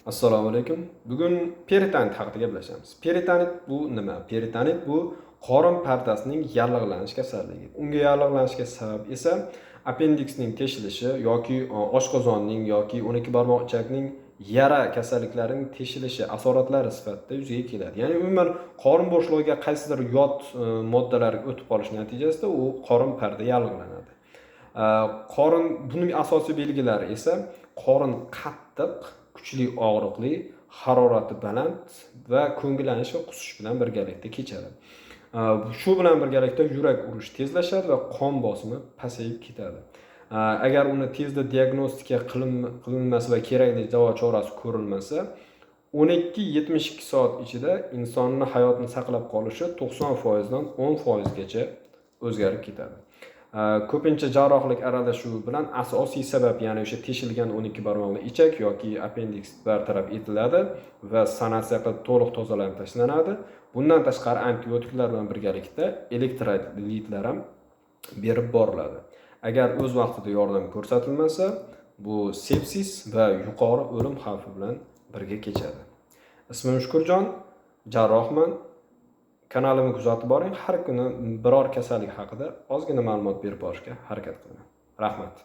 Assalomu alaykum. Bugun peritonit haqida gaplashamiz. Peritonit bu nima? Peritonit bu qorin pardasining yallig'lanish kasalligi. Unga yallig'lanishga sabab esa appendiksning teshilishi yoki oshqozonning yoki 12 barmoq ichakning yara kasalliklarining teshilishi asoratlari sifatida yuzaga keladi. Ya'ni umuman qorin bo'shlig'iga qaysidir yot moddalar o'tib qolish natijasida u qorin parda yallig'lanadi. Qorin buning asosiy belgilari esa qorin qattiq, kuchli og'riqli, harorati baland va ko'ngillanish va qusish bilan birgalikda kechadi. Shu bilan birgalikda yurak urishi tezlashadi va qon bosimi pasayib ketadi. Agar uni tezda diagnostika qilinmasa va kerakli davo chorasi ko'rilmasa, 12-72 soat ichida insonning hayotini saqlab qolishi 90% dan 10% gacha o'zgarib ketadi. Ko'pincha jarrohlik aralashuvi bilan asosiy sabab, ya'ni o'sha teshilgan 12 barmoqli ichak yoki appendiks bartaraf etiladi va sanatsiya qilib to'liq tozalanib tashlanadi. Bundan tashqari antibiotiklar bilan birgalikda elektrolitlar ham berib boriladi. Agar o'z vaqtida yordam ko'rsatilmasa, bu sepsis va yuqori o'lim xavfi bilan birga kechadi. Ismim Shukurjon, jarrohman. Kanalimni kuzatib boring. Har kuni biror kasallik haqida ozgina ma'lumot berib borishga harakat qilaman. Rahmat.